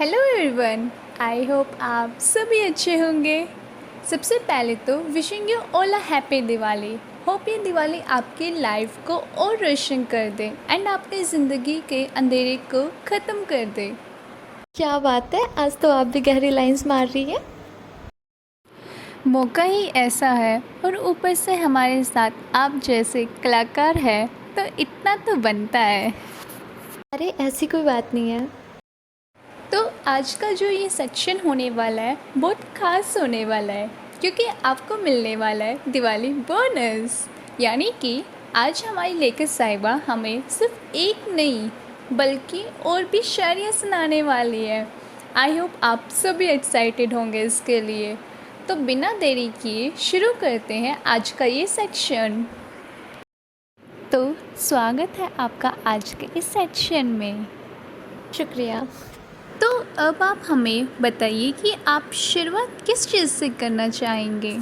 Hello everyone, I hope आप सभी अच्छे होंगे। सबसे पहले तो wishing you all a happy Diwali. Hope ये दिवाली आपकी लाइफ को और रोशन कर दे एंड आपकी ज़िंदगी के अंधेरे को ख़त्म कर दे। क्या बात है, आज तो आप भी गहरी लाइंस मार रही है। मौका ही ऐसा है और ऊपर से हमारे साथ आप जैसे कलाकार हैं तो इतना तो बनता है। अरे ऐसी कोई बात नहीं है। तो आज का जो ये सेक्शन होने वाला है बहुत ख़ास होने वाला है क्योंकि आपको मिलने वाला है दिवाली बोनस। यानी कि आज हमारी लेखक साहिबा हमें सिर्फ एक नहीं बल्कि और भी शायरियाँ सुनाने वाली है। आई होप आप सभी एक्साइटेड होंगे इसके लिए। तो बिना देरी किए शुरू करते हैं आज का ये सेक्शन। तो स्वागत है आपका आज के इस सेक्शन में। शुक्रिया। तो अब आप हमें बताइए कि आप शुरुआत किस चीज़ से करना चाहेंगे।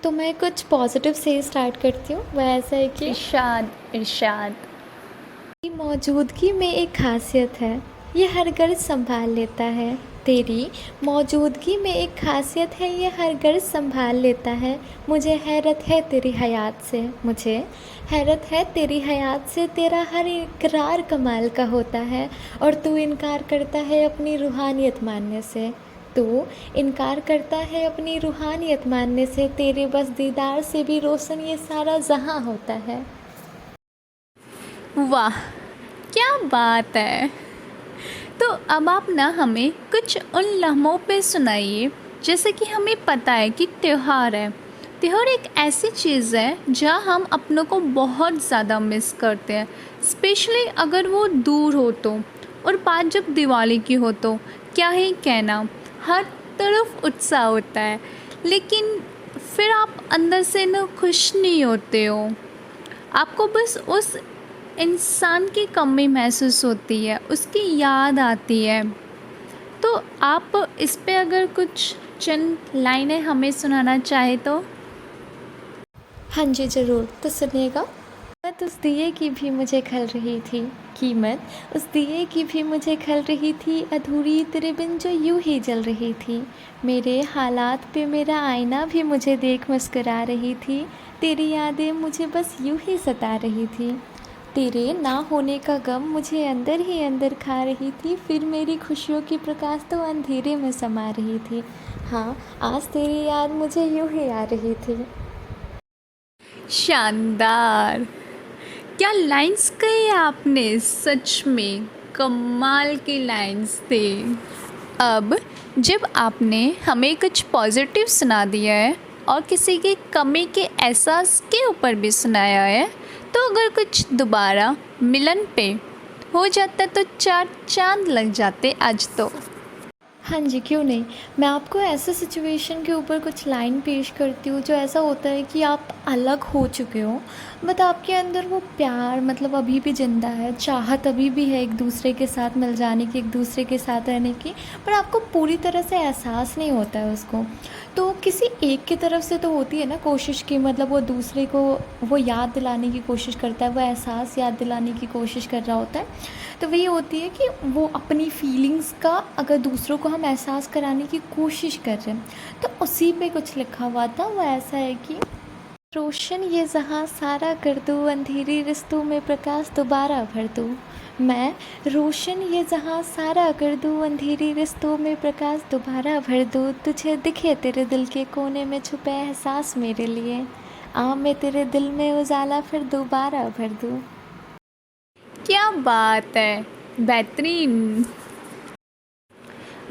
तो मैं कुछ पॉजिटिव से स्टार्ट करती हूँ। वह ऐसा है कि इरशाद इरशाद। मौजूदगी में एक खासियत है, ये हर गर्ज संभाल लेता है। तेरी मौजूदगी में एक खासियत है, ये हर गर्ज संभाल लेता है। मुझे हैरत है तेरी हयात से, मुझे हैरत है तेरी हयात से। तेरा हर इकरार कमाल का होता है और तू इनकार करता है अपनी रूहानियत मानने से। तू इनकार करता है अपनी रूहानियत मानने से। तेरे बस दीदार से भी रोशन ये सारा जहां होता है। वाह क्या बात है। तो अब आप ना हमें कुछ उन लम्हों पे सुनाइए जैसे कि हमें पता है कि त्यौहार है। त्यौहार एक ऐसी चीज़ है जहाँ हम अपनों को बहुत ज़्यादा मिस करते हैं, स्पेशली अगर वो दूर हो तो। और बात जब दिवाली की हो तो क्या ही कहना, हर तरफ उत्साह होता है लेकिन फिर आप अंदर से ना खुश नहीं होते हो। आपको बस उस इंसान की कमी महसूस होती है, उसकी याद आती है। तो आप इस पे अगर कुछ चंद लाइनें हमें सुनाना चाहे तो। हाँ जी ज़रूर, तो सुनिएगा। कीमत उस दिए की भी मुझे खल रही थी, कीमत उस दिए की भी मुझे खल रही थी। अधूरी तेरे बिन जो यूं ही जल रही थी। मेरे हालात पे मेरा आईना भी मुझे देख मुस्कुरा रही थी। तेरी यादें मुझे बस यूं ही सता रही थी। तेरे ना होने का गम मुझे अंदर ही अंदर खा रही थी। फिर मेरी खुशियों की प्रकाश तो अंधेरे में समा रही थी। हाँ, आज तेरी याद मुझे यूं ही आ रही थी। शानदार, क्या लाइंस कही आपने, सच में कमाल की लाइंस थे। अब जब आपने हमें कुछ पॉजिटिव सुना दिया है और किसी की कमी के एहसास के ऊपर भी सुनाया है, तो अगर कुछ दोबारा मिलन पे हो जाता तो चार चांद लग जाते आज तो। हाँ जी, क्यों नहीं। मैं आपको ऐसे सिचुएशन के ऊपर कुछ लाइन पेश करती हूँ जो ऐसा होता है कि आप अलग हो चुके हो, बट आपके अंदर वो प्यार मतलब अभी भी ज़िंदा है, चाहत अभी भी है एक दूसरे के साथ मिल जाने की, एक दूसरे के साथ रहने की, पर आपको पूरी तरह से एहसास नहीं होता है उसको। तो किसी एक की तरफ से तो होती है ना कोशिश की, मतलब वो दूसरे को वो याद दिलाने की कोशिश करता है, वो एहसास याद दिलाने की कोशिश कर रहा होता है। तो वही होती है कि वो अपनी फीलिंग्स का अगर दूसरों को हम एहसास कराने की कोशिश कर रहे हैं। तो उसी पे कुछ लिखा हुआ था, वो ऐसा है कि रोशन ये जहाँ सारा कर दूँ, अंधेरी रिश्तों में प्रकाश दोबारा भर दूँ। मैं रोशन ये जहाँ सारा कर दूँ, अंधेरी रिश्तों में प्रकाश दोबारा भर दूँ। तुझे दिखे तेरे दिल के कोने में छुपे एहसास मेरे लिए। मैं तेरे दिल में उजाला फिर दोबारा भर दूँ। क्या बात है, बेहतरीन।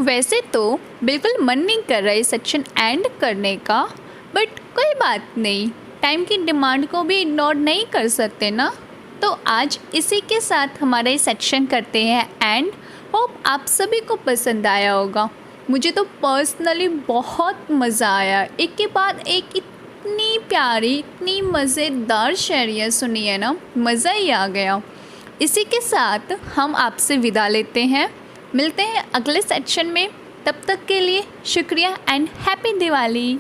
वैसे तो बिल्कुल मन नहीं कर रहा है सेक्शन एंड करने का, बट कोई बात नहीं, टाइम की डिमांड को भी इग्नोर नहीं कर सकते ना। तो आज इसी के साथ हमारा ये सेक्शन करते हैं एंड। होप आप सभी को पसंद आया होगा। मुझे तो पर्सनली बहुत मज़ा आया, एक के बाद एक इतनी प्यारी इतनी मज़ेदार शायरियाँ सुनी है ना, मज़ा ही आ गया। इसी के साथ हम आपसे विदा लेते हैं, मिलते हैं अगले सेक्शन में। तब तक के लिए शुक्रिया एंड हैप्पी दिवाली।